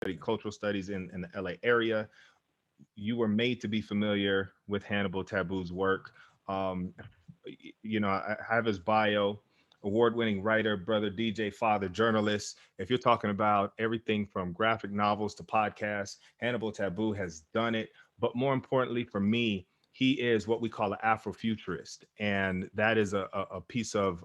studied cultural studies in the LA area. You were made to be familiar with Hannibal Tabu's work. Um, I have his bio: award-winning writer, brother, DJ, father, journalist. If you're talking about everything from graphic novels to podcasts, Hannibal Tabu has done it. But more importantly, for me, he is what we call an Afrofuturist, and that is a piece of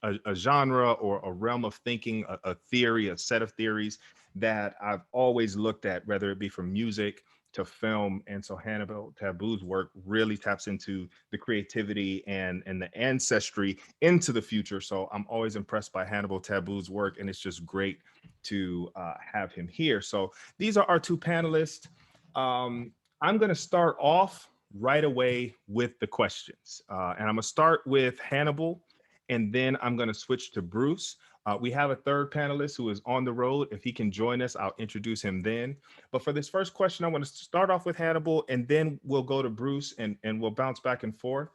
a genre or a realm of thinking, a theory, a set of theories that I've always looked at, whether it be from music to film. And so Hannibal Tabu's work really taps into the creativity and the ancestry into the future. So I'm always impressed by Hannibal Tabu's work, and it's just great to have him here. So these are our two panelists. I'm going to start off right away with the questions, and I'm going to start with Hannibal, and then I'm going to switch to Bruce. We have a third panelist who is on the road. If he can join us, I'll introduce him then. But for this first question, I want to start off with Hannibal, and then we'll go to Bruce, and we'll bounce back and forth.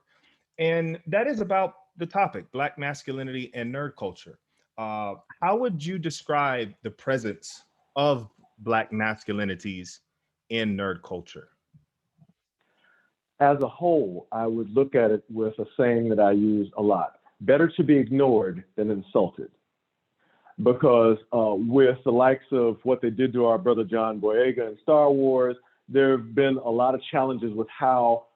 And that is about the topic, Black masculinity and nerd culture. How would you describe the presence of Black masculinities in nerd culture? As a whole, I would look at it with a saying that I use a lot: better to be ignored than insulted. Because with the likes of what they did to our brother John Boyega in Star Wars, there have been a lot of challenges with how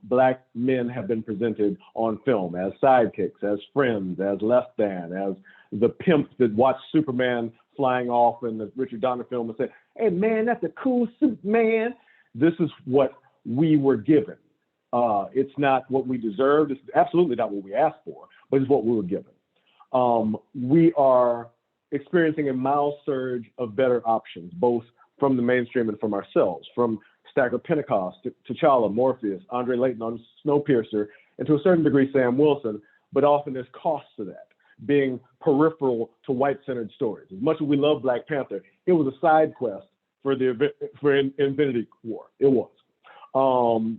Black men have been presented on film as sidekicks, as friends, as less than, as the pimps that watch Superman flying off in the Richard Donner film and say, "Hey man, that's a cool suit, man." This is what we were given. It's not what we deserved. It's absolutely not what we asked for, but it's what we were given. We are experiencing a mild surge of better options, both from the mainstream and from ourselves, from Stacker Pentecost to T'Challa, Morpheus, Andre Layton on Snowpiercer, and to a certain degree Sam Wilson, but often there's costs to that, being peripheral to white-centered stories. As much as we love Black Panther, it was a side quest for Infinity War. It was.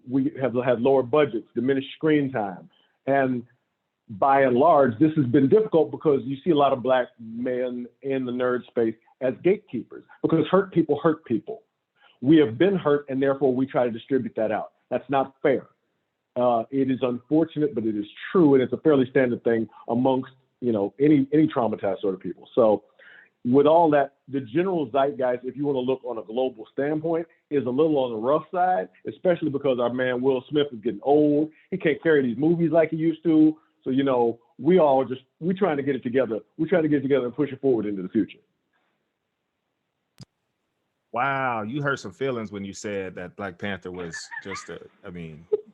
We have had lower budgets, diminished screen time, and by and large, this has been difficult because you see a lot of Black men in the nerd space as gatekeepers, because hurt people hurt people. We have been hurt, and therefore we try to distribute that out. That's not fair. It is unfortunate, but it is true, and it's a fairly standard thing amongst any traumatized sort of people. So with all that, the general zeitgeist, if you want to look on a global standpoint, is a little on the rough side, especially because our man Will Smith is getting old. He can't carry these movies like he used to. So, we're trying to get it together. We're trying to get it together and push it forward into the future. Wow, you hurt some feelings when you said that Black Panther was just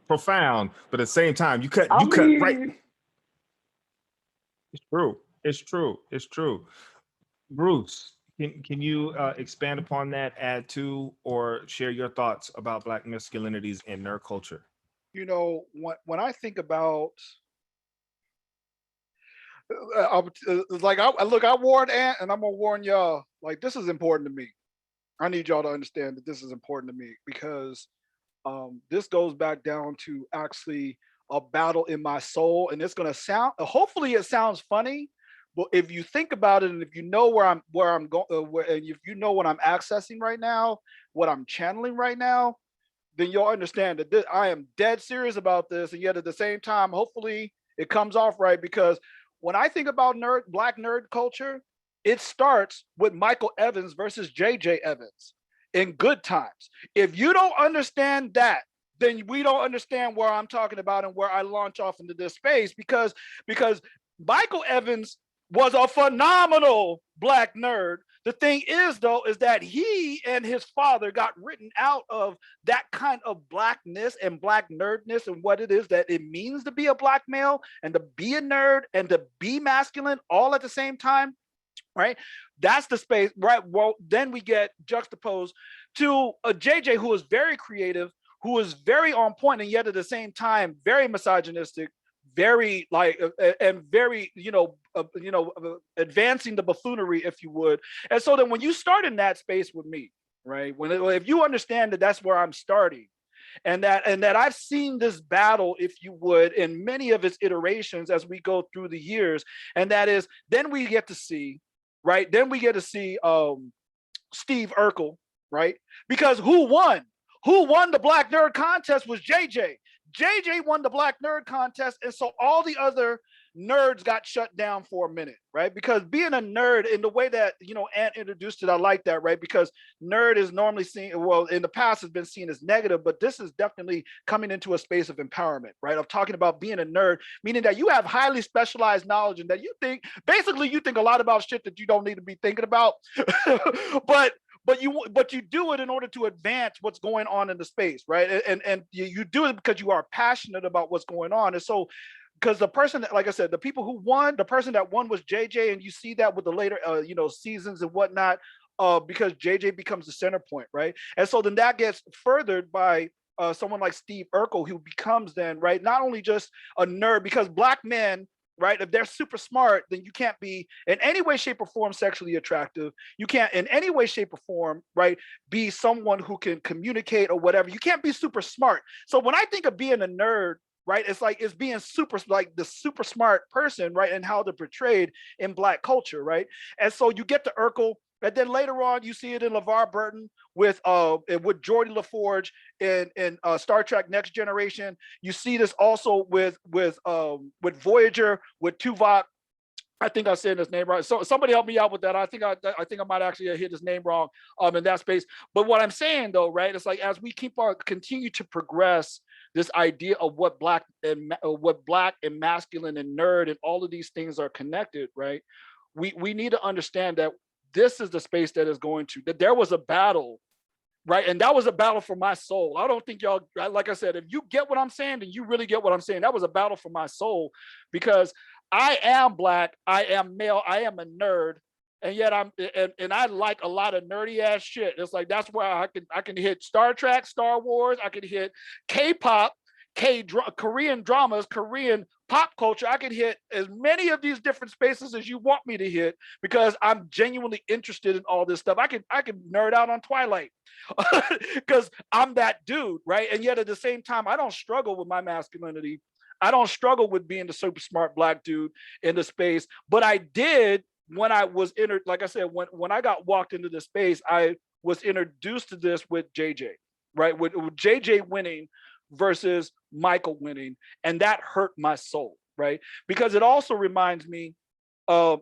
profound, but at the same time, you cut right. It's true. It's true. It's true. Bruce, can you expand upon that, add to, or share your thoughts about Black masculinities in nerd culture? When I think about I warned Ant, and I'm gonna warn y'all. Like, this is important to me. I need y'all to understand that this is important to me, because this goes back down to actually a battle in my soul, and it's gonna sound. Hopefully, it sounds funny, but if you think about it, and if you know where I'm going, and if you know what I'm accessing right now, what I'm channeling right now, then you'll understand that I am dead serious about this, and yet at the same time, hopefully, it comes off right, because when I think about Black nerd culture, it starts with Michael Evans versus J.J. Evans in Good Times. If you don't understand that, then we don't understand where I'm talking about and where I launch off into this space, because Michael Evans was a phenomenal Black nerd. The thing is, though, is that he and his father got written out of that kind of Blackness and Black nerdness and what it is that it means to be a Black male and to be a nerd and to be masculine all at the same time, right? That's the space, right? Well, then we get juxtaposed to a JJ who is very creative, who is very on point, and yet at the same time, very misogynistic, very and very advancing the buffoonery, if you would. And so then when you start in that space with me, right, if you understand that that's where I'm starting, and that I've seen this battle, if you would, in many of its iterations as we go through the years, and that is, then we get to see Steve Urkel, right? Because who won? Who won the Black Nerd contest was JJ. JJ won the Black Nerd contest, and so all the other nerds got shut down for a minute, right? Because being a nerd in the way that, Ant introduced it, I like that, right? Because nerd is normally seen, well, in the past has been seen as negative, but this is definitely coming into a space of empowerment, right? Of talking about being a nerd, meaning that you have highly specialized knowledge and that you think, basically you think a lot about shit that you don't need to be thinking about. but you do it in order to advance what's going on in the space, right? And you do it because you are passionate about what's going on. And so, because the person that, like I said, the people who won, the person that won was JJ, and you see that with the later seasons and whatnot, because JJ becomes the center point, right? And so then that gets furthered by someone like Steve Urkel, who becomes then, right, not only just a nerd, because black men, right, if they're super smart, then you can't be in any way, shape, or form sexually attractive. You can't in any way, shape, or form, right, be someone who can communicate or whatever. You can't be super smart. So when I think of being a nerd, right, it's like it's being super, like the super smart person, right, and how they're portrayed in black culture, right? And so you get to Urkel, and then later on you see it in LeVar Burton with Geordie LaForge in Star Trek Next Generation. You see this also with Voyager, with Tuvok. I think I said his name right. So somebody help me out with that. I think I might actually hit his name wrong in that space. But what I'm saying though, right, it's like as we continue to progress this idea of what black and masculine and nerd and all of these things are connected, right? We need to understand that this is the space that is going to, that there was a battle, right? And that was a battle for my soul. I don't think y'all, like I said, if you get what I'm saying, then you really get what I'm saying. That was a battle for my soul, because I am black, I am male, I am a nerd, and yet and I like a lot of nerdy ass shit. It's like that's why I can hit Star Trek, Star Wars, I can hit K-pop, Korean dramas, Korean pop culture. I can hit as many of these different spaces as you want me to hit, because I'm genuinely interested in all this stuff. I can nerd out on Twilight because I'm that dude, right? And yet at the same time, I don't struggle with my masculinity. I don't struggle with being the super smart black dude in the space, but I did when I was entered. Like I said, when I got walked into the space, I was introduced to this with JJ, right? With JJ winning versus Michael winning, and that hurt my soul, right? Because it also reminds me of.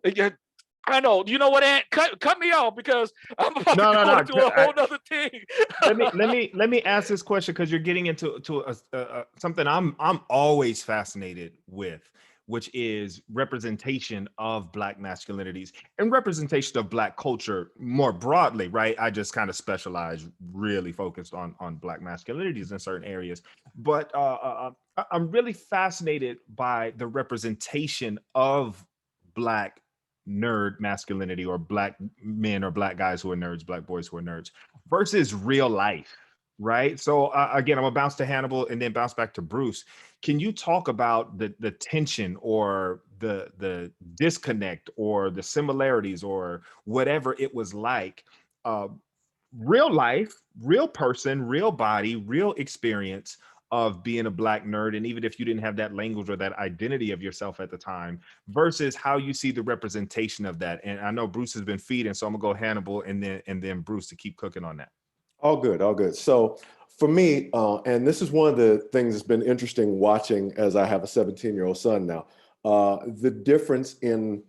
I know, you know what, Ant? Cut me off, because I'm about to go into a whole other thing. let me ask this question, because you're getting into something I'm always fascinated with, which is representation of black masculinities and representation of black culture more broadly, right? I just kind of specialize, really focused on black masculinities in certain areas, but I'm really fascinated by the representation of black nerd masculinity, or black men or black guys who are nerds, black boys who are nerds, versus real life, right? So again, I'm gonna bounce to Hannibal and then bounce back to Bruce. Can you talk about the tension or the disconnect or the similarities or whatever it was like, real life, real person, real body, real experience of being a black nerd, and even if you didn't have that language or that identity of yourself at the time, versus how you see the representation of that? And I know Bruce has been feeding, so I'm gonna go Hannibal and then Bruce to keep cooking on that. All good, all good. So for me, and this is one of the things that's been interesting watching as I have a 17-year-old son now, the difference in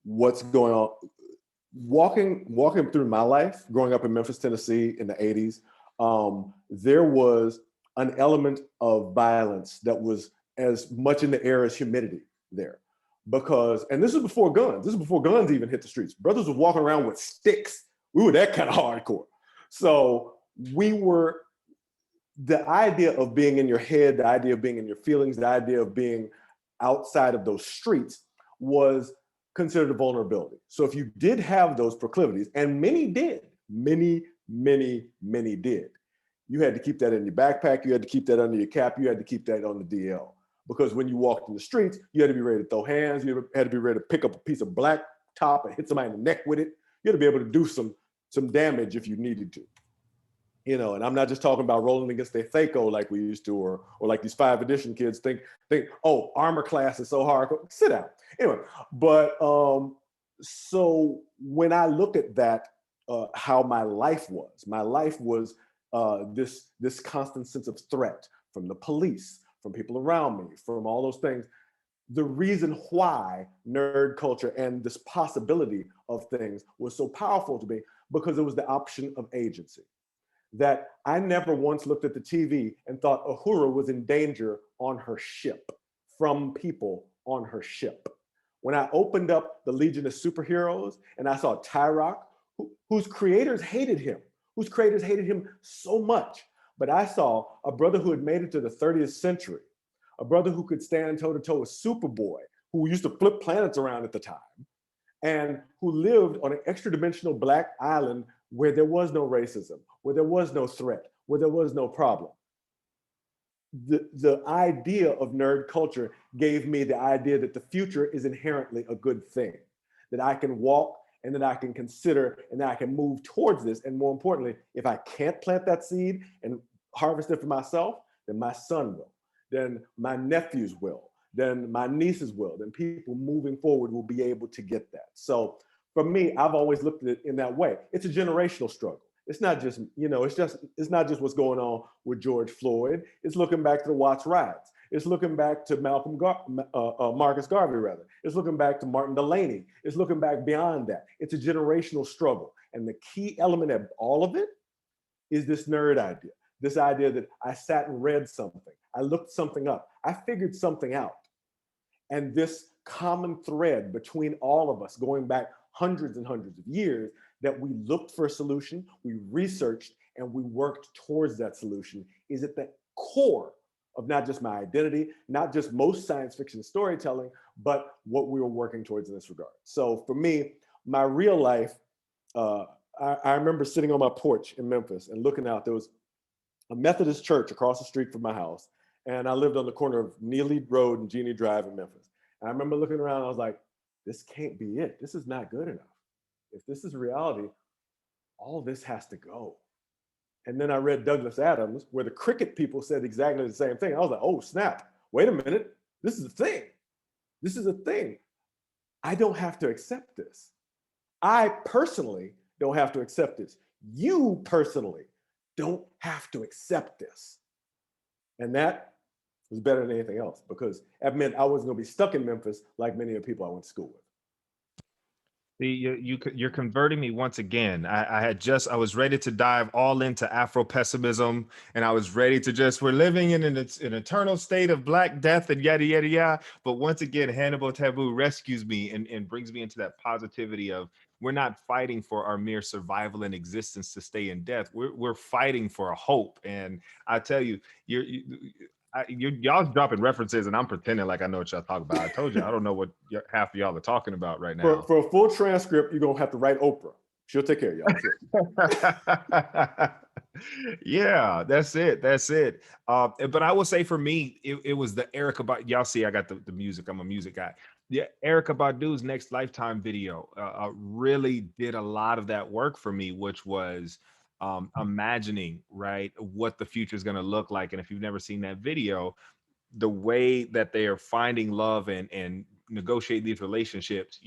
what's going on, walking through my life, growing up in Memphis, Tennessee in the 80s, there was an element of violence that was as much in the air as humidity there. Because, and this is before guns even hit the streets. Brothers were walking around with sticks. We were that kind of hardcore. So the idea of being in your head, the idea of being in your feelings, the idea of being outside of those streets was considered a vulnerability. So if you did have those proclivities, and many did, many did, you had to keep that in your backpack, you had to keep that under your cap, you had to keep that on the DL. Because when you walked in the streets, you had to be ready to throw hands, you had to be ready to pick up a piece of black top and hit somebody in the neck with it. You had to be able to do some damage if you needed to. And I'm not just talking about rolling against their Thaco like we used to, or like these 5th edition kids think, oh, armor class is so hard. Sit down. Anyway, but so when I look at that, how my life was. My life was this constant sense of threat from the police, from people around me, from all those things. The reason why nerd culture and this possibility of things was so powerful to me, because it was the option of agency. That I never once looked at the TV and thought Uhura was in danger on her ship from people on her ship. When I opened up the Legion of Superheroes and I saw Tyrock, whose creators hated him, so much, but I saw a brother who had made it to the 30th century, a brother who could stand toe to toe with Superboy, who used to flip planets around at the time, and who lived on an extra dimensional black island where there was no racism, where there was no threat, where there was no problem. The idea of nerd culture gave me the idea that the future is inherently a good thing, that I can walk and that I can consider and that I can move towards this. And more importantly, if I can't plant that seed and harvest it for myself, then my son will, then my nephews will, then my nieces will, then people moving forward will be able to get that. So for me, I've always looked at it in that way. It's a generational struggle. It's not just, it's not just what's going on with George Floyd. It's looking back to the Watts riots. It's looking back to Marcus Garvey, rather. It's looking back to Martin Delaney. It's looking back beyond that. It's a generational struggle. And the key element of all of it is this nerd idea, this idea that I sat and read something. I looked something up. I figured something out. And this common thread between all of us going back hundreds and hundreds of years, that we looked for a solution, we researched, and we worked towards that solution is at the core of not just my identity, not just most science fiction storytelling, but what we were working towards in this regard. So for me, my real life, I remember sitting on my porch in Memphis and looking out. There was a Methodist church across the street from my house, and I lived on the corner of Neely Road and Jeannie Drive in Memphis. And I remember looking around, and I was like, this can't be it. This is not good enough. If this is reality, all of this has to go. And then I read Douglas Adams, where the cricket people said exactly the same thing. I was like, oh, snap. Wait a minute. This is a thing. This is a thing. I don't have to accept this. I personally don't have to accept this. You personally don't have to accept this. And that was better than anything else, because that meant I wasn't going to be stuck in Memphis like many of the people I went to school with. See, you're converting me once again. I was ready to dive all into Afro pessimism, and I was ready to we're living in an eternal state of Black death and yada yada yada. But once again, Hannibal Tabu rescues me and brings me into that positivity of, we're not fighting for our mere survival and existence to stay in death. We're fighting for a hope. And I tell you, y'all dropping references and I'm pretending like I know what y'all talk about. I told you I don't know what half of y'all are talking about right now. For a full transcript, you're gonna have to write Oprah. She'll take care of y'all. Yeah, that's it. But I will say for me, it was the Erykah Badu. Y'all see, I got the music. I'm a music guy. Yeah, Erykah Badu's Next Lifetime video really did a lot of that work for me, which was imagining, right, what the future is going to look like. And if you've never seen that video, the way that they are finding love and negotiate these relationships,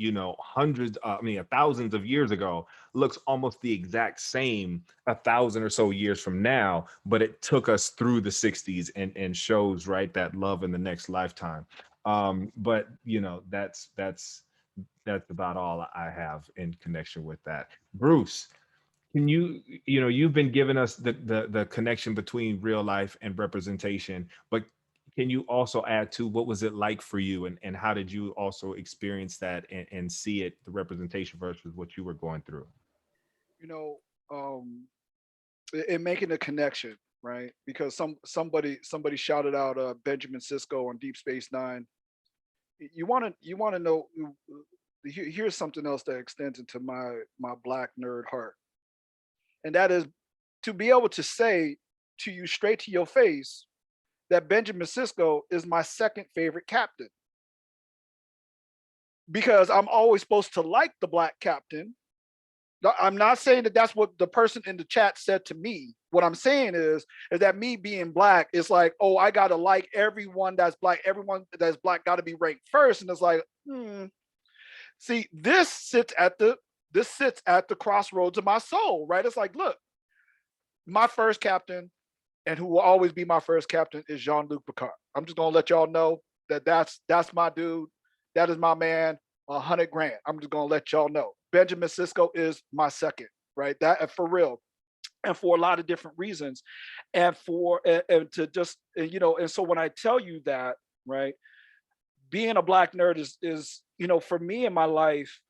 thousands of years ago, looks almost the exact same 1,000 or so years from now, but it took us through the 60s and shows, right, that love in the next lifetime. But that's about all I have in connection with that. Bruce, can you've been giving us the connection between real life and representation, but can you also add to what was it like for you, and how did you also experience that and see it, the representation versus what you were going through? You know, in making a connection, right? Because somebody shouted out Benjamin Sisko on Deep Space Nine. You want to know? Here's something else that extends into my Black nerd heart, and that is to be able to say to you straight to your face that Benjamin Sisko is my second favorite captain, because I'm always supposed to like the Black captain. I'm not saying that that's what the person in the chat said to me. What I'm saying is that me being Black is like, oh, I gotta like everyone that's Black. Everyone that's Black got to be ranked first, and it's like, see, this sits at the this sits at the crossroads of my soul, right? It's like, look, my first captain, and who will always be my first captain, is Jean-Luc Picard. I'm just gonna let y'all know that that's my dude. That is my man. 100 grand. I'm just gonna let y'all know. Benjamin Sisko is my second, right? That for real, and for a lot of different reasons, and and to just and so when I tell you that, right, being a black nerd is for me in my life.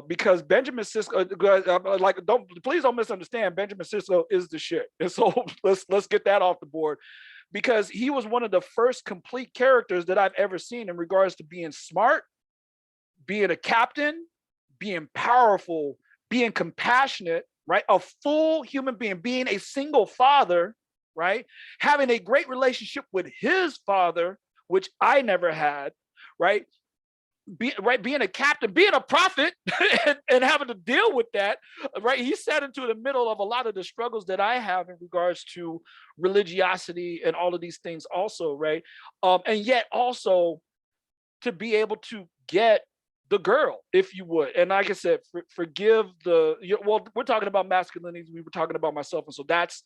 Because Benjamin Sisko, like, please don't misunderstand. Benjamin Sisko is the shit, and so let's get that off the board, because he was one of the first complete characters that I've ever seen in regards to being smart, being a captain, being powerful, being compassionate, right? A full human being, being a single father, right? Having a great relationship with his father, which I never had, right? Being a captain, being a prophet, and having to deal with that, right? He sat into the middle of a lot of the struggles that I have in regards to religiosity and all of these things also, right? And yet also to be able to get the girl, if you would. And like I said, forgive well, we're talking about masculinity, we were talking about myself, and so that's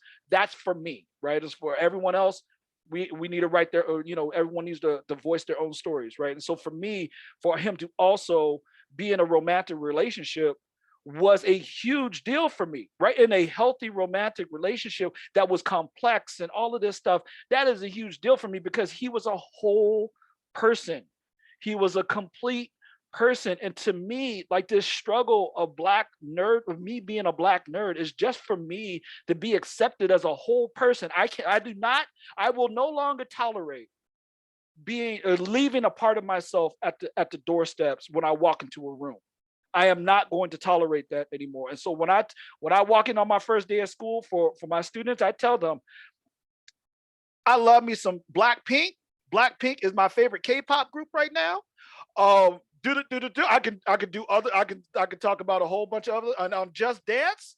for me, right? It's for everyone else. We need to write their, everyone needs to voice their own stories, right? And so for me, for him to also be in a romantic relationship was a huge deal for me, right? In a healthy romantic relationship that was complex and all of this stuff, that is a huge deal for me, because he was a whole person. He was a complete person. And to me, like, this struggle of me being a black nerd is just for me to be accepted as a whole person. I will no longer tolerate leaving a part of myself at the doorsteps when I walk into a room. I am not going to tolerate that anymore. And so when I walk in on my first day of school for my students, I tell them, I love me some Blackpink. Blackpink is my favorite K-pop group right now. I can do other. I can talk about a whole bunch of other on Just Dance.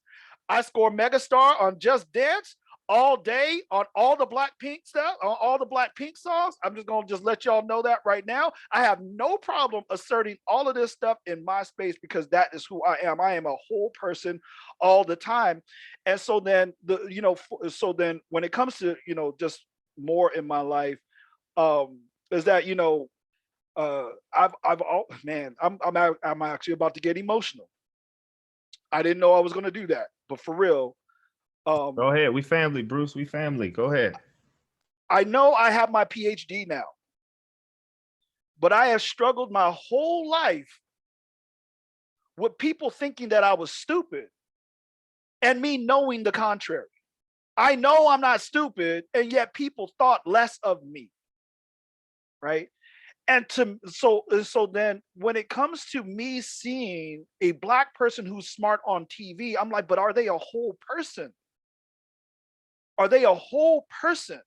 I score Megastar on Just Dance all day on all the Blackpink stuff, on all the Blackpink songs. I'm just gonna let y'all know that right now. I have no problem asserting all of this stuff in my space, because that is who I am. I am a whole person all the time. And so then so then when it comes to just more in my life, is that I'm actually about to get emotional. I didn't know I was going to do that, but for real, Go ahead. We family, Bruce. We family. Go ahead. I know I have my PhD now, but I have struggled my whole life with people thinking that I was stupid and me knowing the contrary. I know I'm not stupid, and yet people thought less of me, right? And so then when it comes to me seeing a black person who's smart on TV, I'm like, but are they a whole person? Are they a whole person?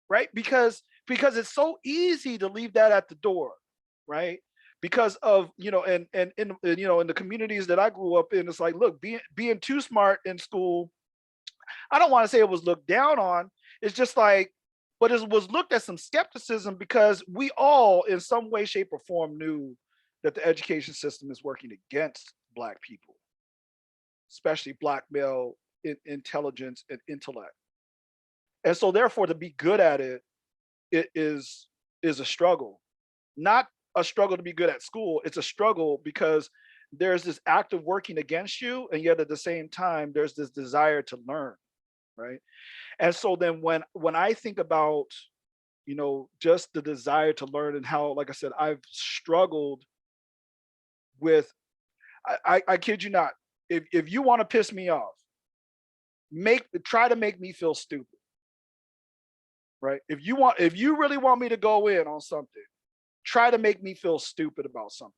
Right? Because it's so easy to leave that at the door, right? Because of and in in the communities that I grew up in, it's like, look, being too smart in school, I don't want to say it was looked down on. It's just like, but it was looked at some skepticism, because we all, in some way, shape, or form, knew that the education system is working against Black people, especially Black male intelligence and intellect. And so, therefore, to be good at it is a struggle. Not a struggle to be good at school. It's a struggle because there's this act of working against you, and yet at the same time, there's this desire to learn, right? And so then when I think about just the desire to learn, and how, like I said, I've struggled with, I kid you not, if you want to piss me off, try to make me feel stupid, right? If you really want me to go in on something, try to make me feel stupid about something,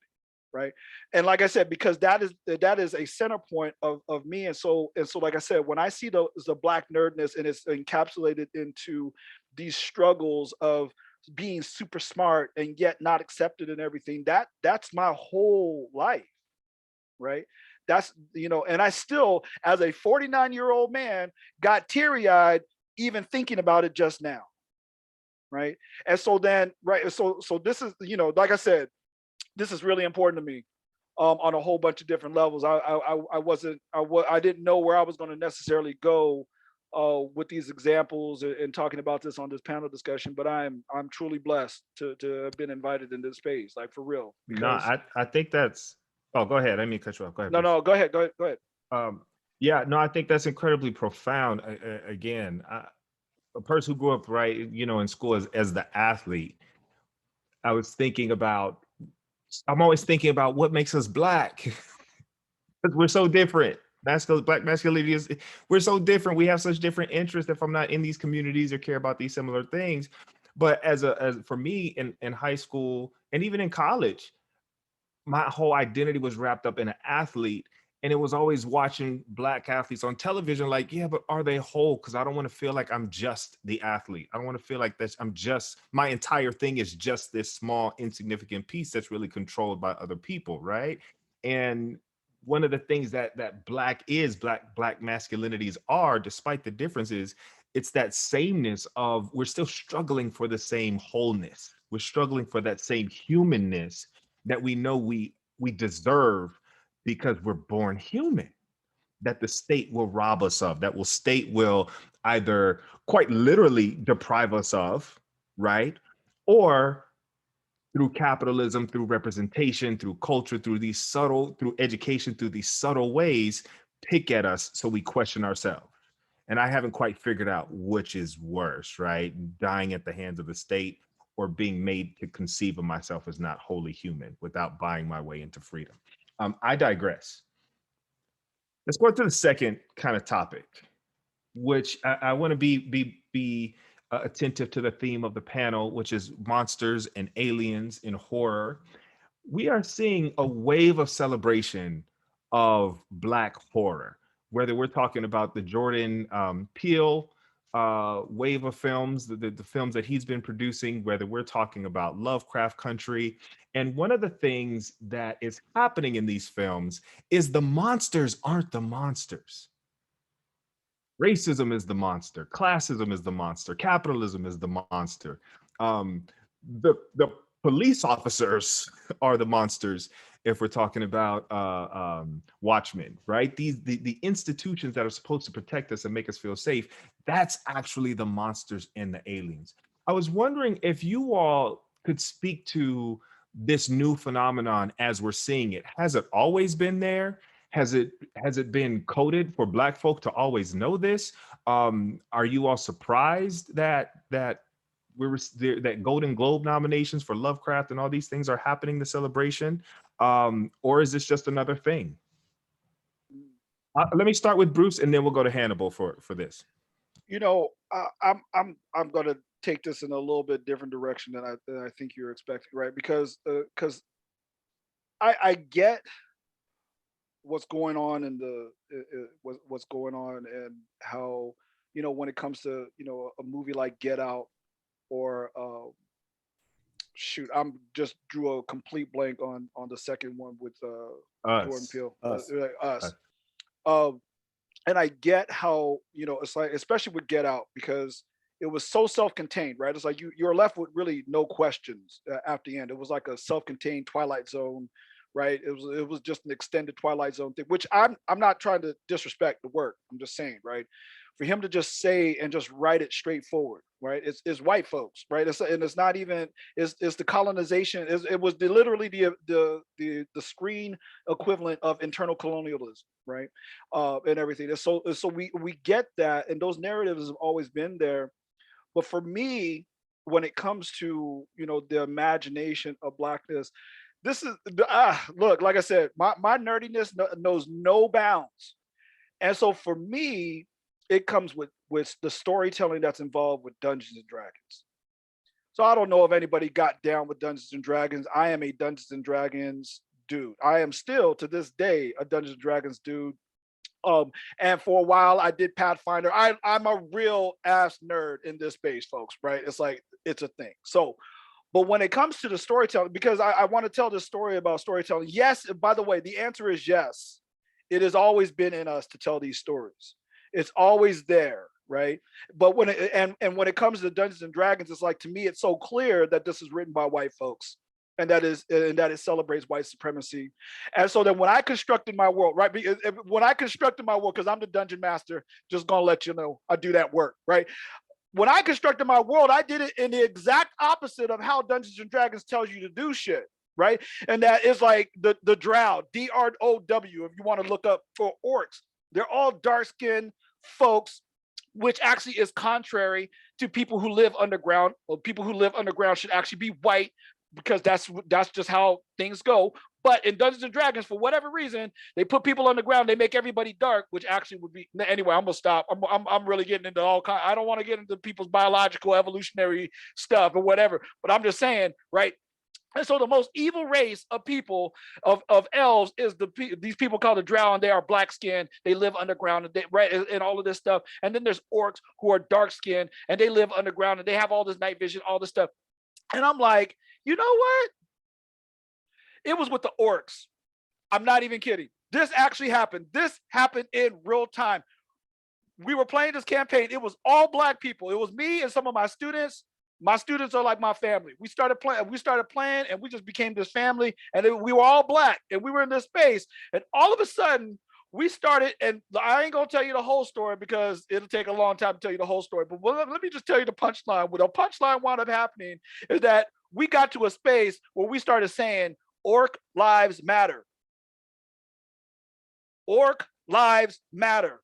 right? And like I said, because that is a center point of me. And so like I said, when I see the Black nerdness, and it's encapsulated into these struggles of being super smart and yet not accepted in everything, that's my whole life, right? That's and I still, as a 49-year-old man, got teary-eyed even thinking about it just now, right? And so then, right, so this is, like I said, this is really important to me. on a whole bunch of different levels. I didn't know where I was going to necessarily go with these examples and talking about this on this panel discussion, but I'm truly blessed to have been invited in this space, like for real. No, Because I think that's. Oh, go ahead. I mean, cut you off. Go ahead, no, Bruce. no, go ahead, go ahead, go ahead. Um, yeah, no, I think that's incredibly profound. Again, a person who grew up right, in school as the athlete. I was thinking about. I'm always thinking about what makes us black. Because we're so different. Black masculinity is, we're so different. We have such different interests. If I'm not in these communities or care about these similar things, but as for me in high school and even in college, my whole identity was wrapped up in an athlete. And it was always watching black athletes on television, like, yeah, but are they whole? Because I don't want to feel like I'm just the athlete. I don't want to feel like that's I'm just my entire thing is just this small, insignificant piece that's really controlled by other people, right? And one of the things that black masculinities are, despite the differences, it's that sameness of we're still struggling for the same wholeness. We're struggling for that same humanness that we know we deserve because we're born human, that the state will rob us of, that will state will either quite literally deprive us of, right? Or through capitalism, through representation, through culture, through education, through these subtle ways, pick at us so we question ourselves. And I haven't quite figured out which is worse, right? Dying at the hands of the state or being made to conceive of myself as not wholly human without buying my way into freedom. I digress. Let's go to the second kind of topic, which I want to be attentive to the theme of the panel, which is monsters and aliens in horror. We are seeing a wave of celebration of Black horror, whether we're talking about the Jordan Peele wave of films, the films that he's been producing, whether we're talking about Lovecraft Country. And one of the things that is happening in these films is the monsters aren't the monsters. Racism is the monster. Classism is the monster. Capitalism is the monster. Um, the police officers are the monsters if we're talking about Watchmen, right? The institutions that are supposed to protect us and make us feel safe, that's actually the monsters and the aliens. I was wondering if you all could speak to this new phenomenon as we're seeing it. Has it always been there? Has it been coded for Black folk to always know this? Are you all surprised that that Golden Globe nominations for Lovecraft and all these things are happening, the celebration, or is this just another thing? Let me start with Bruce, and then we'll go to Hannibal for this. I'm gonna take this in a little bit different direction than I think you're expecting, right? Because I get what's going on in what's going on, and how, when it comes to, a movie like Get Out, or shoot, I'm just drew a complete blank on the second one with Jordan Us, Peele, Us. like Us. us. Um, and I get how, it's like, especially with Get Out, because it was so self-contained, right? It's like you're left with really no questions after the end. It was like a self-contained Twilight Zone, right? It was just an extended Twilight Zone thing, which I'm not trying to disrespect the work. I'm just saying, right? For him to just say and just write it straightforward, right? It's white folks, right? And it's not even it's the colonization. It was literally the screen equivalent of internal colonialism, right? And everything. And so we get that, and those narratives have always been there. But for me, when it comes to, the imagination of Blackness, this is look, like I said, my nerdiness knows no bounds. And so for me, it comes with the storytelling that's involved with Dungeons and Dragons. So I don't know if anybody got down with Dungeons and Dragons. I am a Dungeons and Dragons dude. I am still to this day a Dungeons and Dragons dude. And for a while I did Pathfinder. I'm a real ass nerd in this space, folks, right? It's like it's a thing. So, but when it comes to the storytelling, because I want to tell this story about storytelling. Yes, by the way, the answer is yes. It has always been in us to tell these stories. It's always there, right? But and when it comes to Dungeons and Dragons, it's like, to me, it's so clear that this is written by white folks. and that it celebrates white supremacy. And so then when I constructed my world, right? When I constructed my world, because I'm the dungeon master, just gonna let you know, I do that work, right? When I constructed my world, I did it in the exact opposite of how Dungeons and Dragons tells you to do shit, right? And that is like the drow, DROW, if you want to look up for orcs. They're all dark-skinned folks, which actually is contrary to people who live underground. Well, people who live underground should actually be white, because that's just how things go. But in Dungeons and Dragons, for whatever reason, they put people on the ground. They make everybody dark, which actually would be anyway. I'm gonna stop. I'm really getting into all kind. I don't want to get into people's biological evolutionary stuff or whatever. But I'm just saying, right? And so the most evil race of people of elves is these people called the drow, and they are black skinned. They live underground, and right, and all of this stuff. And then there's orcs who are dark skinned, and they live underground, and they have all this night vision, all this stuff. And I'm like, you know what? It was with the orcs. I'm not even kidding. This actually happened. This happened in real time. We were playing this campaign. It was all black people. It was me and some of my students. My students are like my family. We started playing, and we just became this family. And we were all black, and we were in this space. And all of a sudden, we started, and I ain't gonna tell you the whole story because it'll take a long time to tell you the whole story. But let me just tell you the punchline. What the punchline wound up happening is that we got to a space where we started saying, "Orc lives matter. Orc lives matter."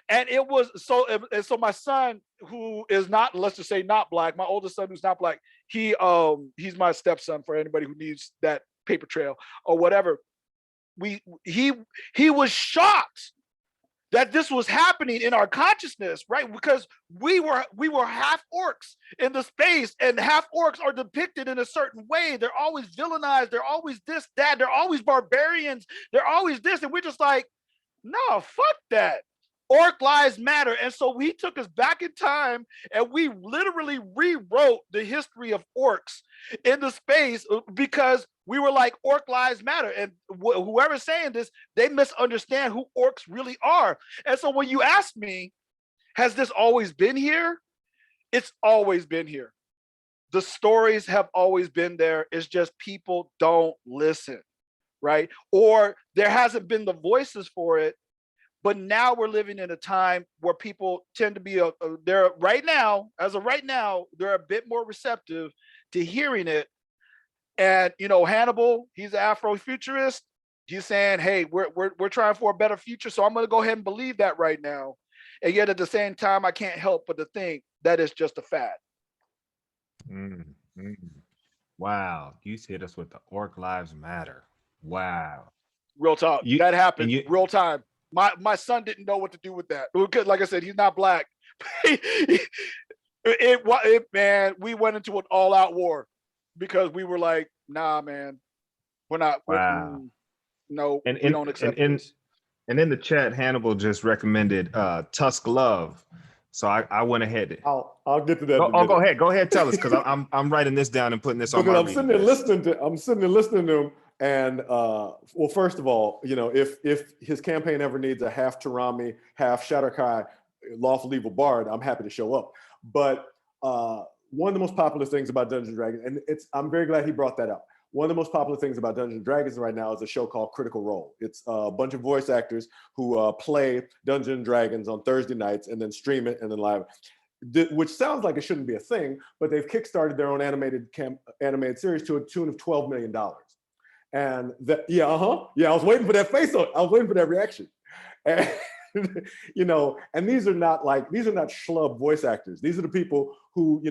And it was so my son, who is not, let's just say, not black, my oldest son who's not black, he's my stepson for anybody who needs that paper trail or whatever. He was shocked that this was happening in our consciousness, right? Because we were half orcs in the space, and half orcs are depicted in a certain way. They're always villainized. They're always this, that. They're always barbarians. They're always this, and we're just like, no, fuck that. Orc lives matter. And so he took us back in time, and we literally rewrote the history of orcs in the space, because we were like, orc lives matter. And whoever's saying this, they misunderstand who orcs really are. And so when you ask me, has this always been here? It's always been here. The stories have always been there. It's just people don't listen, right? Or there hasn't been the voices for it. But now we're living in a time where people tend to be they're right now, as of right now, they're a bit more receptive to hearing it. And Hannibal, he's an Afrofuturist. He's saying, "Hey, we're trying for a better future." So I'm going to go ahead and believe that right now. And yet at the same time, I can't help but to think that is just a fad. Mm-hmm. Wow, you hit us with the Orc Lives Matter. Wow. Real talk. That happened real time. My son didn't know what to do with that. Like I said, he's not black. Man, we went into an all-out war because we were like, nah, man, we're not. Wow. No, we don't accept this. And in the chat, Hannibal just recommended Tusk Love. So I went ahead. I'll get to that. Go ahead, tell us, because I'm writing this down and putting this on my. I'm sitting there listening to him. And well, first of all, if his campaign ever needs a half Tarami, half Shatterkai, lawful evil bard, I'm happy to show up. But one of the most popular things about Dungeons and Dragons, and I'm very glad he brought that up. One of the most popular things about Dungeons and Dragons right now is a show called Critical Role. It's a bunch of voice actors who play Dungeons and Dragons on Thursday nights and then stream it and then live. Which sounds like it shouldn't be a thing, but they've kickstarted their own animated series to a tune of $12 million. And I was waiting for that face on. I was waiting for that reaction. And and these are not schlub voice actors. These are the people who,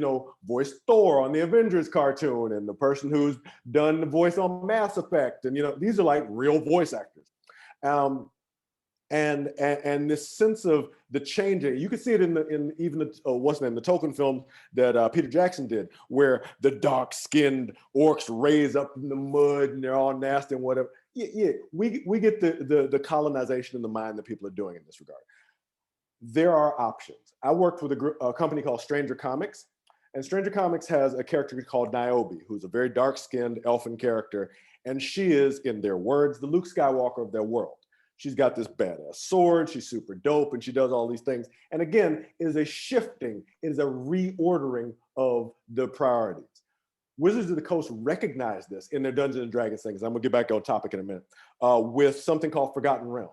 voiced Thor on the Avengers cartoon, and the person who's done the voice on Mass Effect. And, these are like real voice actors. And this sense of the changing, you can see it in the Tolkien film that Peter Jackson did, where the dark-skinned orcs raise up in the mud and they're all nasty and whatever. We get the colonization in the mind that people are doing in this regard. There are options. I worked with a company called Stranger Comics, and Stranger Comics has a character called Niobe, who's a very dark-skinned elfin character, and she is, in their words, the Luke Skywalker of their world. She's got this badass sword, she's super dope, and she does all these things. And again, it is a reordering of the priorities. Wizards of the Coast recognized this in their Dungeons and Dragons things. I'm gonna get back on topic in a minute, with something called Forgotten Realms.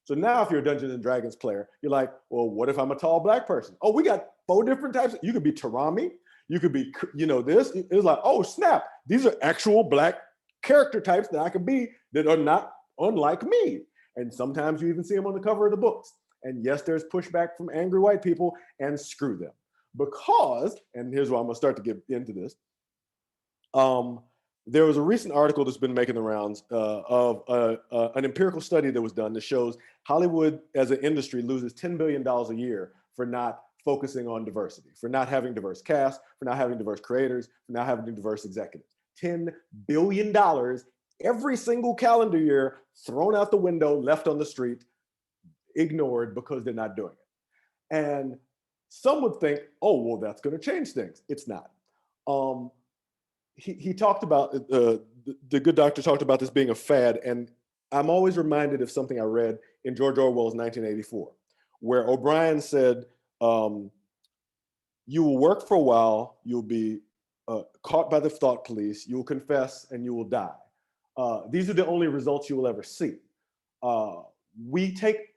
So now if you're a Dungeons and Dragons player, you're like, well, what if I'm a tall Black person? Oh, we got 4 different types. You could be Tarami, you could be, this. It was like, oh snap, these are actual Black character types that I could be that are not unlike me. And sometimes you even see them on the cover of the books. And yes, there's pushback from angry white people, and screw them. Because, and here's where I'm gonna start to get into this, there was a recent article that's been making the rounds of an empirical study that was done that shows Hollywood as an industry loses $10 billion a year for not focusing on diversity, for not having diverse cast, for not having diverse creators, for not having diverse executives. $10 billion every single calendar year thrown out the window, left on the street, ignored because they're not doing it. And some would think, oh, well, that's going to change things. It's not. He talked about, the good doctor talked about this being a fad. And I'm always reminded of something I read in George Orwell's 1984, where O'Brien said, you will work for a while, you'll be caught by the thought police, you will confess, and you will die. These are the only results you will ever see. We take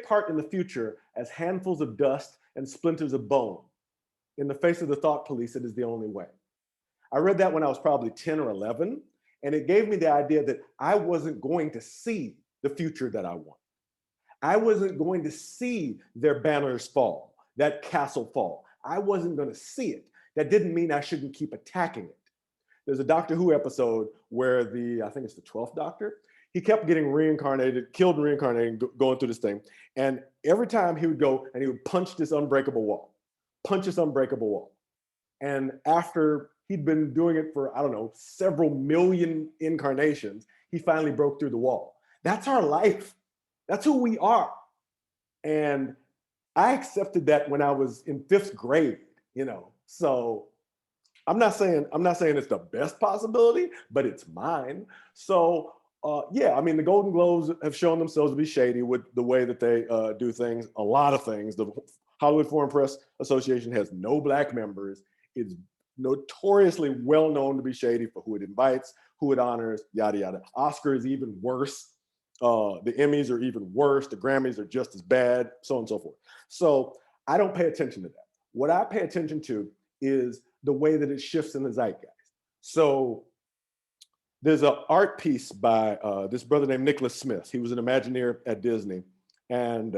part in the future as handfuls of dust and splinters of bone. In the face of the thought police, it is the only way. I read that when I was probably 10 or 11, and it gave me the idea that I wasn't going to see the future that I want. I wasn't going to see their banners fall, that castle fall. I wasn't going to see it. That didn't mean I shouldn't keep attacking it. There's a Doctor Who episode where I think it's the 12th Doctor, he kept getting reincarnated, killed and reincarnated, going through this thing. And every time he would go and he would punch this unbreakable wall, punch this unbreakable wall. And after he'd been doing it for, I don't know, several million incarnations, he finally broke through the wall. That's our life. That's who we are. And I accepted that when I was in 5th grade, So I'm not saying it's the best possibility, but it's mine. So yeah, I mean, the Golden Globes have shown themselves to be shady with the way that they do things, a lot of things. The Hollywood Foreign Press Association has no Black members. It's notoriously well known to be shady for who it invites, who it honors, yada, yada. Oscar is even worse. The Emmys are even worse. The Grammys are just as bad, so on and so forth. So I don't pay attention to that. What I pay attention to is the way that it shifts in the zeitgeist. So there's an art piece by this brother named Nicholas Smith. He was an Imagineer at Disney, and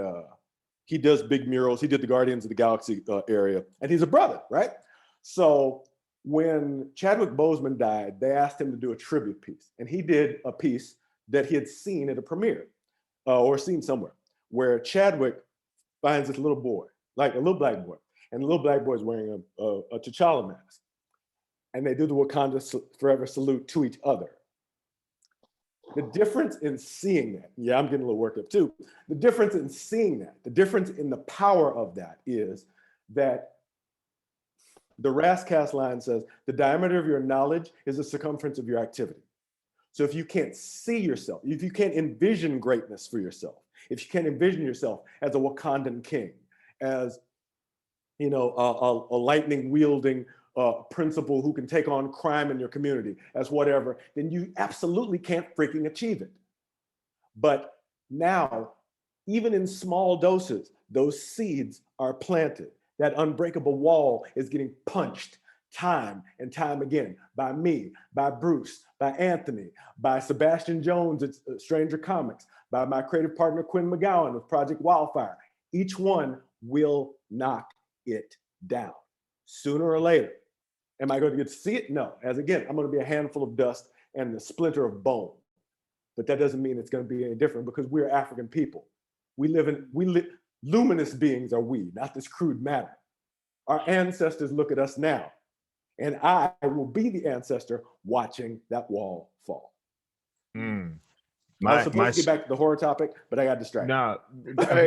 he does big murals. He did the Guardians of the Galaxy area, and he's a brother, right? So when Chadwick Boseman died, they asked him to do a tribute piece, and he did a piece that he had seen at a premiere or seen somewhere, where Chadwick finds this little boy, like a little Black boy, and the little Black boy is wearing a T'Challa mask. And they do the Wakanda Forever salute to each other. The difference in seeing that, yeah, I'm getting a little worked up too. The difference in seeing that, the difference in the power of that is that the Rascast line says, the diameter of your knowledge is the circumference of your activity. So if you can't see yourself, if you can't envision greatness for yourself, if you can't envision yourself as a Wakandan king, as a lightning wielding principal who can take on crime in your community as whatever, then you absolutely can't freaking achieve it. But now, even in small doses, those seeds are planted. That unbreakable wall is getting punched time and time again by me, by Bruce, by Anthony, by Sebastian Jones at Stranger Comics, by my creative partner Quinn McGowan of Project Wildfire. Each one will knock it down sooner or later. Am I going to get to see it? No. As again, I'm going to be a handful of dust and a splinter of bone. But that doesn't mean it's going to be any different because we're African people. Luminous beings are we, not this crude matter. Our ancestors look at us now, and I will be the ancestor watching that wall fall. I was supposed to get back to the horror topic, but I got distracted. Nah,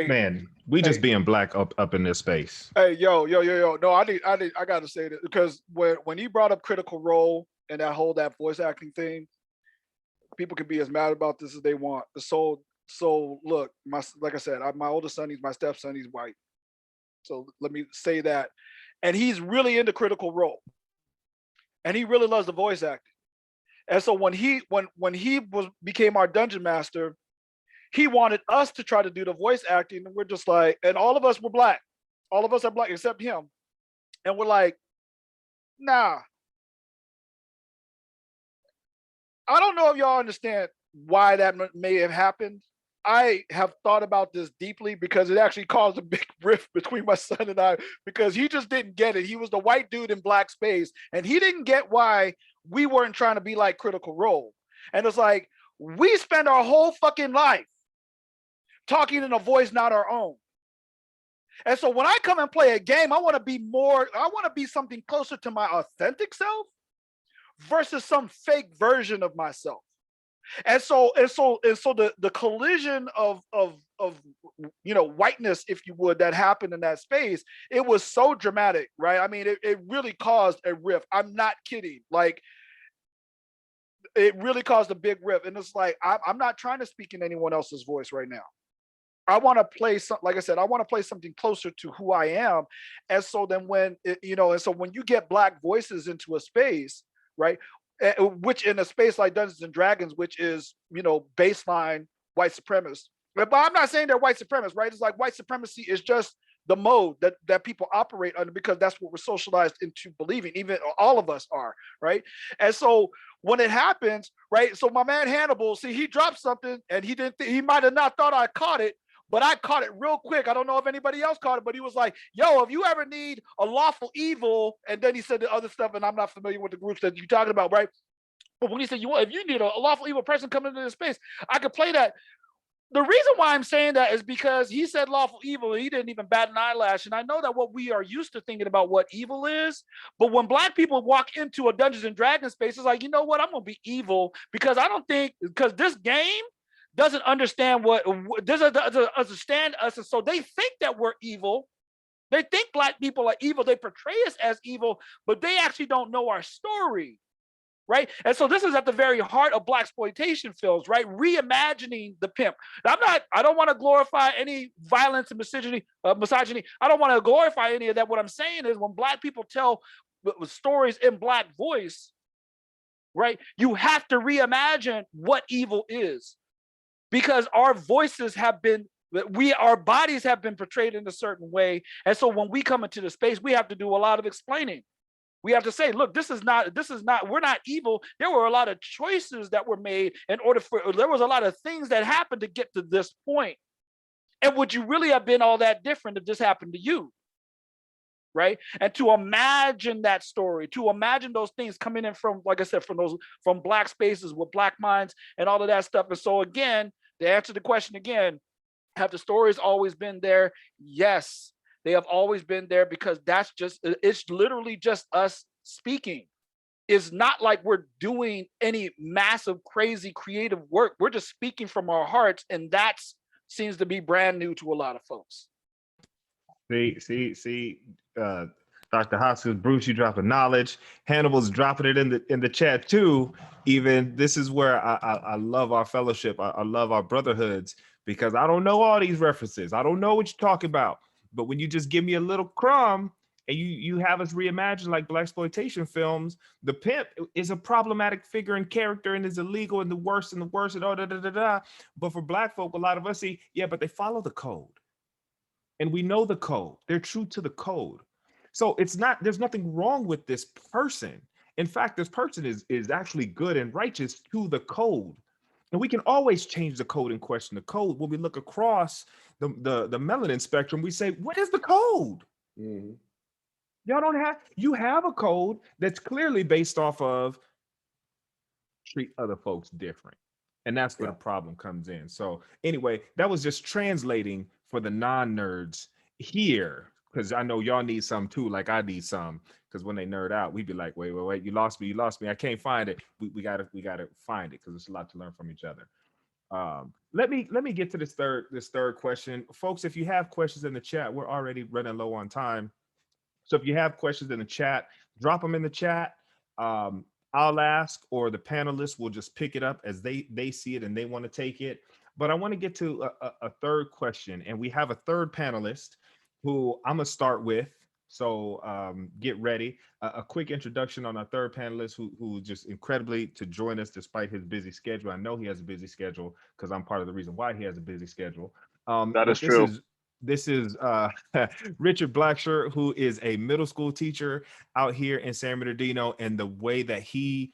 man, we just being Black up in this space. Hey, yo. No, I got to say that because when he brought up Critical Role and that voice acting thing, people can be as mad about this as they want. So look, like I said, my oldest son, my stepson, he's white. So let me say that, and he's really into Critical Role. and he really loves the voice acting. And so when he became our dungeon master, he wanted us to try to do the voice acting, and we're just like, and all of us were black, all of us are black except him, and we're like, nah. I don't know if y'all understand why that may have happened. I have thought about this deeply because it actually caused a big rift between my son and I because he just didn't get it. He was the white dude in black space, and he didn't get why we weren't trying to be like Critical Role. And it's like, we spend our whole fucking life talking in a voice not our own. And so when I come and play a game, I want to be more, I want to be something closer to my authentic self versus some fake version of myself. And so the collision of whiteness, if you would, that happened in that space, it was so dramatic, right? I mean, it really caused a rift. I'm not kidding. Like, it really caused a big rift. And it's like, I'm not trying to speak in anyone else's voice right now. I want to play some, like I said, I want to play something closer to who I am. And so then and so when you get black voices into a space, right, which in a space like Dungeons and Dragons, which is, baseline white supremacist, but I'm not saying they're white supremacists, right? It's like white supremacy is just the mode that people operate under because that's what we're socialized into believing. Even all of us are, right? And so when it happens, right? So my man Hannibal, see, he dropped something and he might have not thought I caught it, but I caught it real quick. I don't know if anybody else caught it, but he was like, yo, if you ever need a lawful evil, and then he said the other stuff, and I'm not familiar with the groups that you're talking about, right? But when he said, if you need a lawful evil person coming into this space, I could play that. The reason why I'm saying that is because he said lawful evil, and he didn't even bat an eyelash. And I know that what we are used to thinking about what evil is, but when black people walk into a Dungeons and Dragons space, it's like, you know what, I'm going to be evil because because this game doesn't understand what doesn't understand us. And so they think that we're evil. They think black people are evil. They portray us as evil, but they actually don't know our story. Right. And so this is at the very heart of blaxploitation films, right? Reimagining the pimp. I don't want to glorify any violence and misogyny. I don't want to glorify any of that. What I'm saying is when black people tell stories in black voice, right, you have to reimagine what evil is because our voices have been, our bodies have been portrayed in a certain way. And so when we come into the space, we have to do a lot of explaining. We have to say, look, we're not evil. There were a lot of choices that were made there was a lot of things that happened to get to this point. And would you really have been all that different if this happened to you? Right? And to imagine that story, to imagine those things coming in from, like I said, from black spaces with black minds and all of that stuff. And so again, to answer the question again, have the stories always been there? Yes. They have always been there because it's literally just us speaking. It's not like we're doing any massive, crazy creative work. We're just speaking from our hearts. And that seems to be brand new to a lot of folks. See, Dr. Hoskins, Bruce, you dropping knowledge. Hannibal's dropping it in the chat too. Even this is where I love our fellowship. I love our brotherhoods because I don't know all these references. I don't know what you're talking about. But when you just give me a little crumb and you have us reimagine like blaxploitation films, the pimp is a problematic figure and character and is illegal and the worst and all da. But for black folk, a lot of us see, yeah, but they follow the code. And we know the code. They're true to the code. So there's nothing wrong with this person. In fact, this person is actually good and righteous to the code. And we can always change the code and question the code. When we look across the melanin spectrum, we say, what is the code? Mm-hmm. You have a code that's clearly based off of treat other folks different. And that's where the problem comes in. So anyway, that was just translating for the non-nerds here, because I know y'all need some too, like I need some. Because when they nerd out, we'd be like, wait, you lost me, I can't find it. We gotta find it because there's a lot to learn from each other. Let me get to this third question, folks. If you have questions in the chat, we're already running low on time. So if you have questions in the chat, drop them in the chat. I'll ask, or the panelists will just pick it up as they see it and they want to take it. But I want to get to a third question, and we have a third panelist who I'm gonna start with. So get ready. A quick introduction on our third panelist, who just incredibly to join us despite his busy schedule. I know he has a busy schedule because I'm part of the reason why he has a busy schedule. That is But true. this is Richard Blacksher, who is a middle school teacher out here in San Bernardino, and the way that he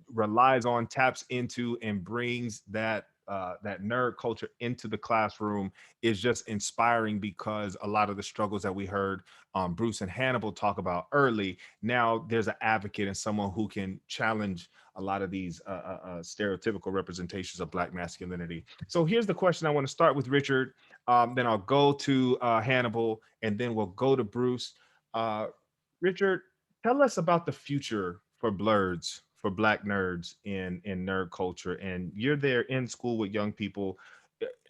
relies on, taps into, and brings that nerd culture into the classroom is just inspiring, because a lot of the struggles that we heard Bruce and Hannibal talk about early, now there's an advocate and someone who can challenge a lot of these stereotypical representations of Black masculinity. So here's the question I want to start with Richard, then I'll go to Hannibal, and then we'll go to Bruce. Uh, Richard, tell us about the future for blurs, for Black nerds in nerd culture. And you're there in school with young people.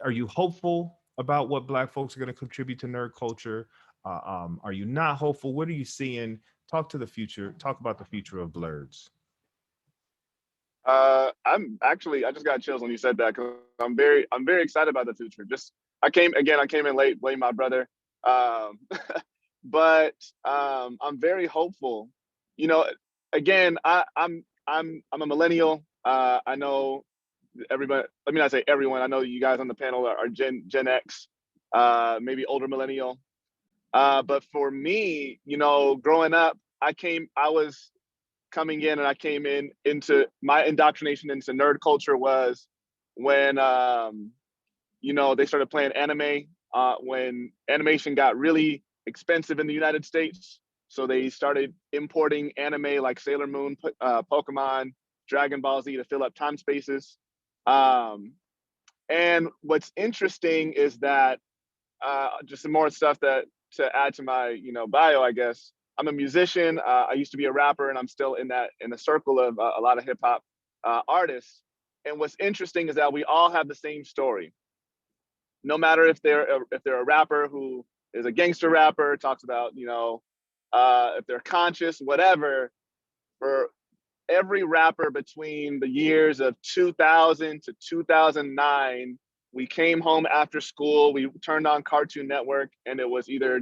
Are you hopeful about what Black folks are going to contribute to nerd culture? Are you not hopeful? What are you seeing? Talk to the future. Talk about the future of blurs. I just got chills when you said that, because I'm very excited about the future. Just I came in late, blame my brother. Um, but I'm very hopeful. You know, again, I'm a millennial. I know everybody. Let me not say everyone. I know you guys on the panel are Gen X, maybe older millennial. But for me, you know, growing up, I was coming in, and I came in into my indoctrination into nerd culture was when you know, they started playing anime, when animation got really expensive in the United States. So they started importing anime like Sailor Moon, Pokemon, Dragon Ball Z to fill up time spaces. Um, and what's interesting is that just some more stuff that to add to my bio, I guess. I'm a musician. I used to be a rapper, and I'm still in the circle of a lot of hip hop artists. And what's interesting is that we all have the same story. No matter if they're a rapper who is a gangster rapper, talks about if they're conscious, whatever. For every rapper between the years of 2000 to 2009, we came home after school, we turned on Cartoon Network, and it was either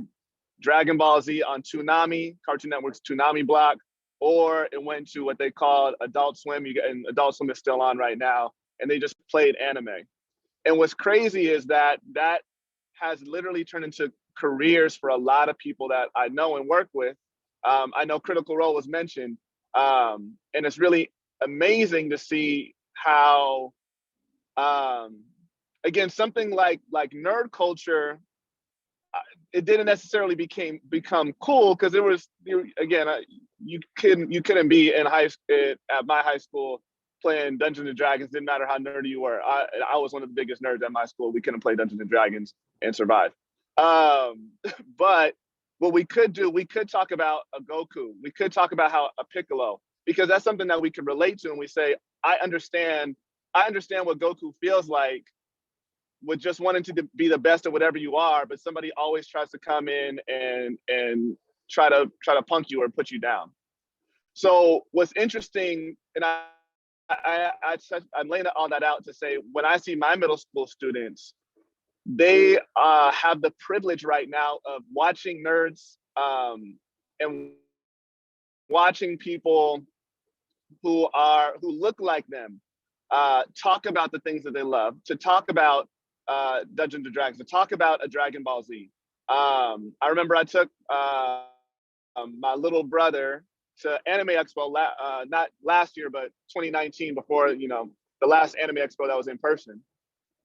Dragon Ball Z on Toonami, Cartoon Network's Toonami block, or it went to what they called Adult Swim. And Adult Swim is still on right now, and they just played anime. And what's crazy is that has literally turned into careers for a lot of people that I know and work with. I know Critical Role was mentioned, and it's really amazing to see how, again, something like nerd culture, it didn't necessarily become cool, because it was, again, you couldn't be in at my high school playing Dungeons and Dragons. Didn't matter how nerdy you were. I was one of the biggest nerds at my school. We couldn't play Dungeons and Dragons and survive. But what we could do, we could talk about a Goku. We could talk about how a Piccolo, because that's something that we can relate to, and we say, I understand what Goku feels like with just wanting to be the best at whatever you are, but somebody always tries to come in and try to punk you or put you down. So what's interesting, and I'm laying all that out to say, when I see my middle school students, they have the privilege right now of watching nerds, and watching people who look like them talk about the things that they love, to talk about Dungeons and Dragons, to talk about a Dragon Ball Z. I remember I took my little brother to Anime Expo, not last year, but 2019, before the last Anime Expo that was in person.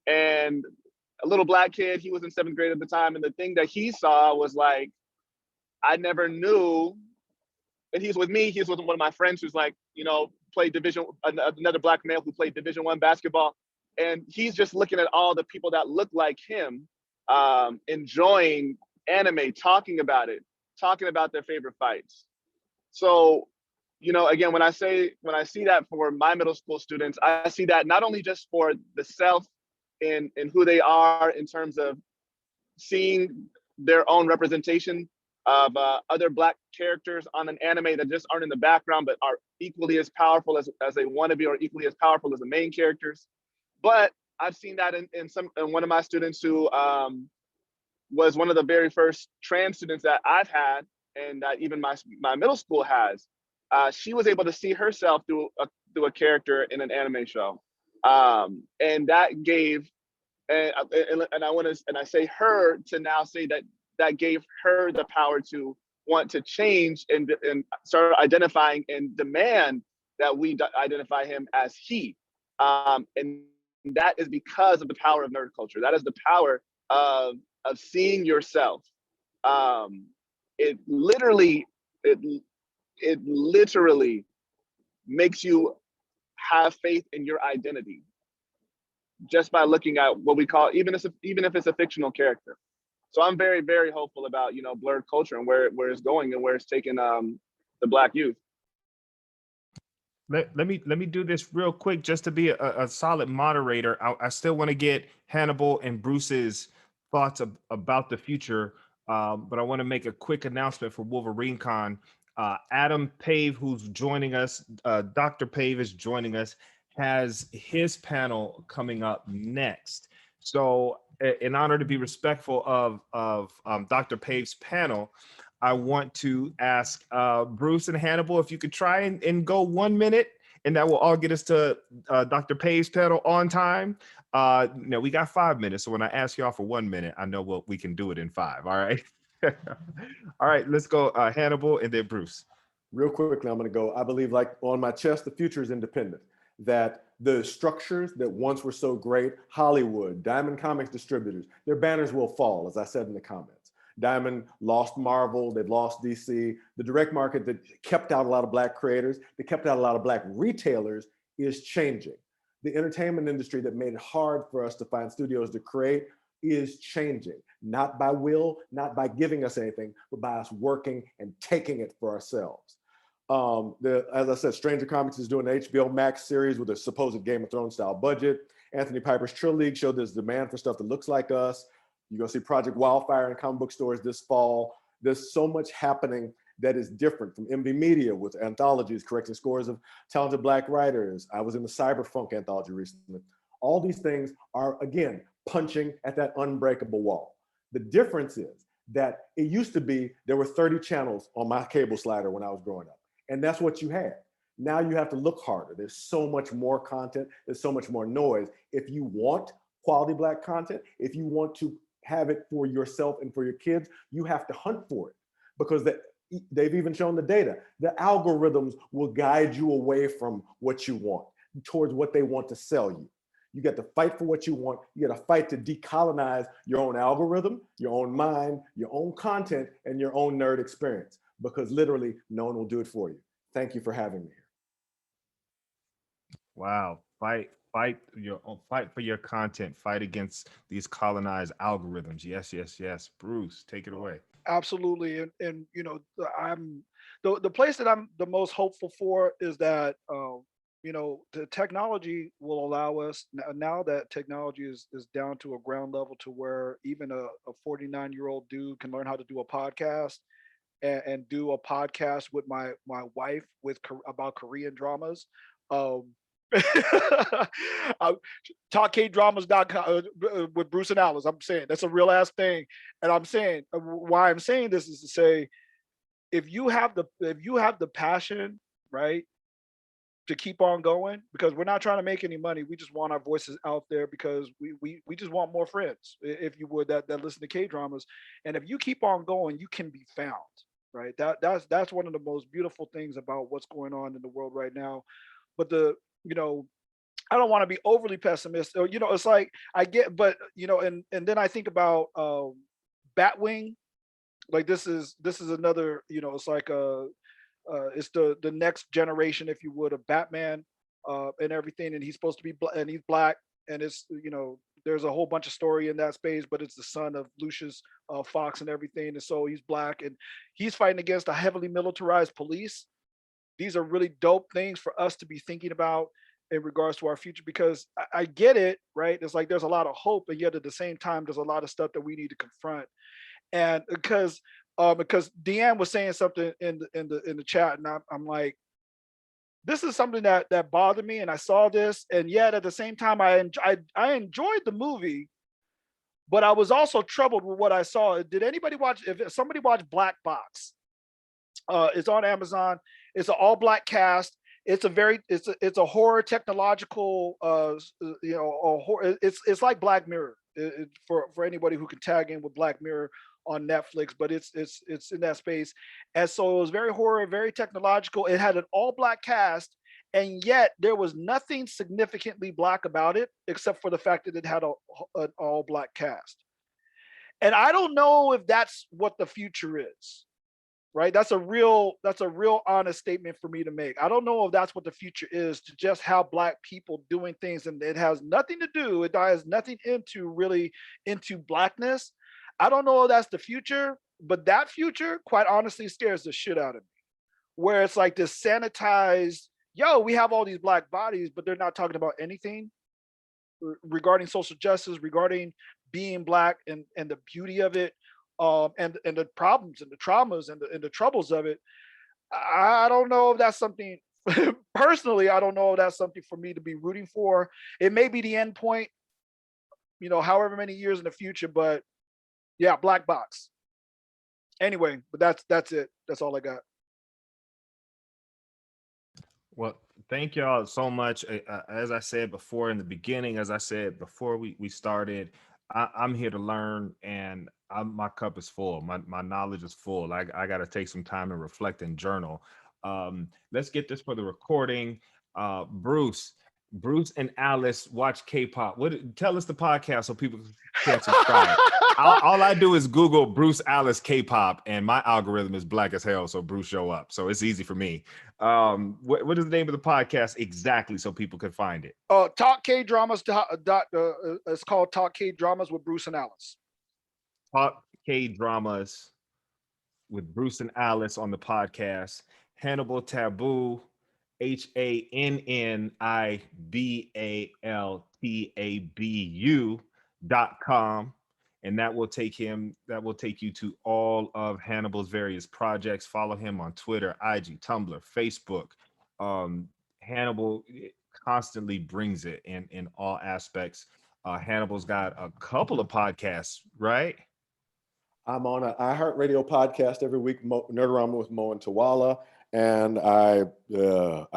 And a little Black kid, he was in 7th grade at the time, and the thing that he saw was like, I never knew. And he's with me. He's with one of my friends who's like, played another Black male who played Division I basketball. And he's just looking at all the people that look like him, enjoying anime, talking about it, talking about their favorite fights. So, again, when I see that for my middle school students, I see that not only just for the self in who they are in terms of seeing their own representation of other Black characters on an anime that just aren't in the background, but are equally as powerful as they want to be, or equally as powerful as the main characters. But I've seen that in one of my students who was one of the very first trans students that I've had. and that even my middle school has. She was able to see herself through a character in an anime show, and that gave and I want to and I say her to now say that that gave her the power to want to change and start identifying and demand that we identify him as he, and that is because of the power of nerd culture. That is the power of seeing yourself. Um, it literally it it literally makes you have faith in your identity just by looking at what we call, even if it's a fictional character. So I'm very, very hopeful about, blurred culture and where it's going and where it's taking the Black youth. Let me do this real quick just to be a solid moderator. I still want to get Hannibal and Bruce's thoughts about the future, but I want to make a quick announcement for Wolverine Con. Adam Pave, who's joining us, Dr. Pave is joining us, has his panel coming up next. So in honor to be respectful of Dr. Pave's panel, I want to ask Bruce and Hannibal if you could try and go 1 minute, and that will all get us to Dr. Pave's panel on time. No, we got 5 minutes, so when I ask y'all for 1 minute, I know we can do it in 5. All right. All right, let's go Hannibal and then Bruce. Real quickly, I'm going to go. I believe, like on my chest, the future is independent. That the structures that once were so great, Hollywood, Diamond Comics distributors, their banners will fall, as I said in the comments. Diamond lost Marvel, they've lost DC. The direct market that kept out a lot of Black creators, that kept out a lot of Black retailers is changing. The entertainment industry that made it hard for us to find studios to create is changing, not by will, not by giving us anything, but by us working and taking it for ourselves. As I said, Stranger Comics is doing an HBO Max series with a supposed Game of Thrones style budget. Anthony Piper's Trill League showed there's demand for stuff that looks like us. You're gonna see Project Wildfire in comic book stores this fall. There's so much happening that is different from MV Media with anthologies, correcting scores of talented Black writers. I was in the Cyberpunk anthology recently. All these things are, again, punching at that unbreakable wall. The difference is that it used to be there were 30 channels on my cable slider when I was growing up, and that's what you had. Now you have to look harder. There's so much more content. There's so much more noise. If you want quality Black content, if you want to have it for yourself and for your kids, you have to hunt for it, because they've even shown the data. The algorithms will guide you away from what you want towards what they want to sell you. You got to fight for what you want. You got to fight to decolonize your own algorithm, your own mind, your own content, and your own nerd experience, because literally no one will do it for you. Thank you for having me here. Wow. Fight for your content. Fight against these colonized algorithms. Yes, yes, yes. Bruce, take it away. Absolutely. And I'm the place that I'm the most hopeful for is that the technology will allow us now that technology is down to a ground level to where even a 49-year-old dude can learn how to do a podcast and do a podcast with my wife about Korean dramas. TalkKdramas.com with Bruce and Alice. I'm saying that's a real ass thing, and I'm saying why I'm saying this is to say, if you have the passion, right, to keep on going, because we're not trying to make any money. We just want our voices out there because we just want more friends, if you would, that listen to K dramas. And if you keep on going, you can be found, right? That's one of the most beautiful things about what's going on in the world right now. But I don't want to be overly pessimistic. It's like I get, but and then I think about Batwing. Like this is another, it's like it's the next generation, if you would, of Batman and everything. And he's supposed to be and he's Black, and it's there's a whole bunch of story in that space, but it's the son of Lucius Fox and everything, and so he's Black and he's fighting against a heavily militarized police. These are really dope things for us to be thinking about in regards to our future, because I get it, right? It's like there's a lot of hope, and yet at the same time, there's a lot of stuff that we need to confront. And because Deanne was saying something in the chat, and I'm like, this is something that bothered me, and I saw this, and yet at the same time, I enjoyed the movie, but I was also troubled with what I saw. Did anybody watch? If somebody watched Black Box, It's on Amazon. It's an all black cast. It's a horror technological it's like Black Mirror for anybody who can tag in with Black Mirror on Netflix, but it's in that space. And so it was very horror, very technological. It had an all black cast, and yet there was nothing significantly black about it except for the fact that it had an all black cast. And I don't know if that's what the future is, right? That's a real honest statement for me to make. I don't know if that's what the future is, to just have black people doing things, and it has nothing to do, it has nothing into blackness. I don't know if that's the future, but that future, quite honestly, scares the shit out of me. Where it's like this sanitized, yo, we have all these black bodies, but they're not talking about anything regarding social justice, regarding being black, and the beauty of it, and the problems and the traumas and the troubles of it. I don't know if that's something personally. I don't know if that's something for me to be rooting for. It may be the end point, however many years in the future. But yeah, black box. Anyway, but that's it. That's all I got. Well, thank y'all so much. As I said before in the beginning, as I said before we started, I'm here to learn, and my cup is full. My knowledge is full. I got to take some time and reflect and journal. Let's get this for the recording. Bruce and Alice watch K-pop. Tell us the podcast so people can subscribe. All I do is Google Bruce Alice K-pop, and my algorithm is black as hell, so Bruce show up. So it's easy for me. What is the name of the podcast exactly so people can find it? Talk K Dramas. It's called Talk K Dramas with Bruce and Alice. Talk K Dramas with Bruce and Alice on the podcast. Hannibal Tabu, HANNIBALTABU.com. And that will take you to all of Hannibal's various projects. Follow him on Twitter, IG, Tumblr, Facebook. Hannibal constantly brings it in all aspects. Hannibal's got a couple of podcasts, right? I'm on an iHeartRadio podcast every week, Nerdorama with Mo and Tawala. And I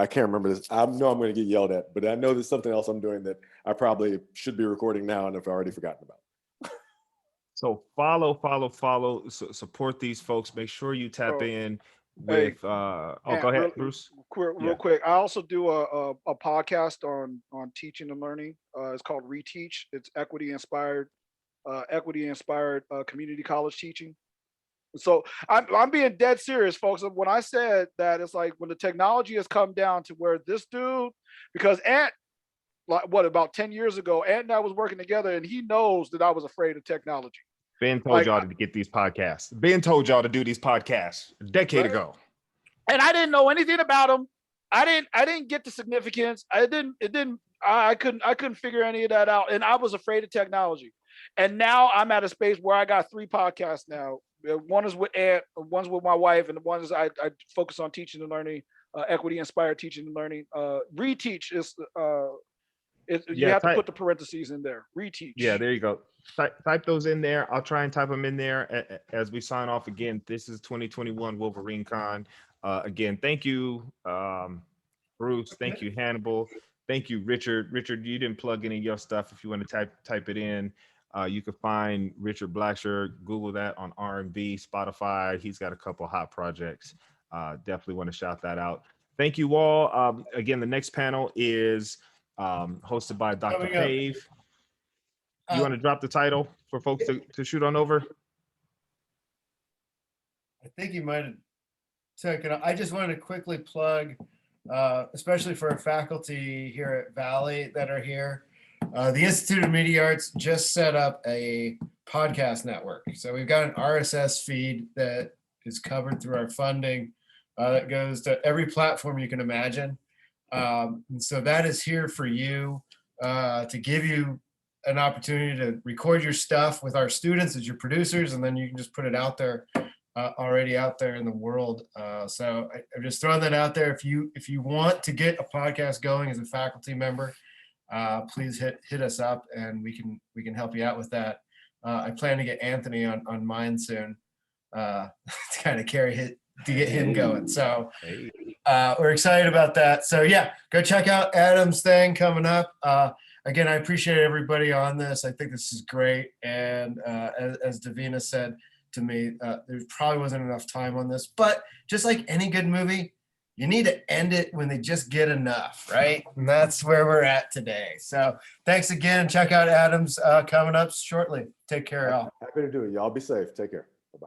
can't remember this. I know I'm going to get yelled at, but I know there's something else I'm doing that I probably should be recording now and have already forgotten about. So follow, support these folks. Make sure you tap in with, go ahead, Bruce. Real quick. I also do a podcast on teaching and learning. It's called Reteach. It's equity inspired community college teaching. So I'm being dead serious, folks. When I said that, it's like when the technology has come down to where this dude, because about 10 years ago, Ant and I was working together, and he knows that I was afraid of technology. Ben told y'all to get these podcasts. Ben told y'all to do these podcasts a decade ago. And I didn't know anything about them. I didn't get the significance. I couldn't figure any of that out. And I was afraid of technology. And now I'm at a space where I got 3 podcasts now. One is with Ant, one's with my wife, and one is I focus on teaching and learning, equity inspired teaching and learning. Reteach is you have to put the parentheses in there. Reteach. Yeah, there you go. Type those in there. I'll try and type them in there as we sign off again. This is 2021 Wolverine Con. Again, thank you, Bruce. Thank you, Hannibal. Thank you, Richard. Richard, you didn't plug any of your stuff. If you want to type it in, you can find Richard Blacksher. Google that on R&B, Spotify. He's got a couple hot projects. Definitely want to shout that out. Thank you all. Again, the next panel is hosted by Dr. Pave. You want to drop the title for folks to shoot on over? I think you might have taken it. I just wanted to quickly plug, especially for our faculty here at Valley that are here. The Institute of Media Arts just set up a podcast network. So we've got an RSS feed that is covered through our funding that goes to every platform you can imagine. And so that is here for you to give you an opportunity to record your stuff with our students as your producers, and then you can just put it out there, already out there in the world. So I'm just throwing that out there. If you want to get a podcast going as a faculty member, please hit us up, and we can help you out with that. I plan to get Anthony on mine soon to kind of carry to get him going. So Hey. we're excited about that. So yeah, go check out Adam's thing coming up. Again, I appreciate everybody on this. I think this is great. And as Davina said to me, there probably wasn't enough time on this, but just like any good movie, you need to end it when they just get enough, right? And that's where we're at today. So thanks again. Check out Adam's coming up shortly. Take care, all. Happy to do it. Y'all be safe. Take care. Bye-bye.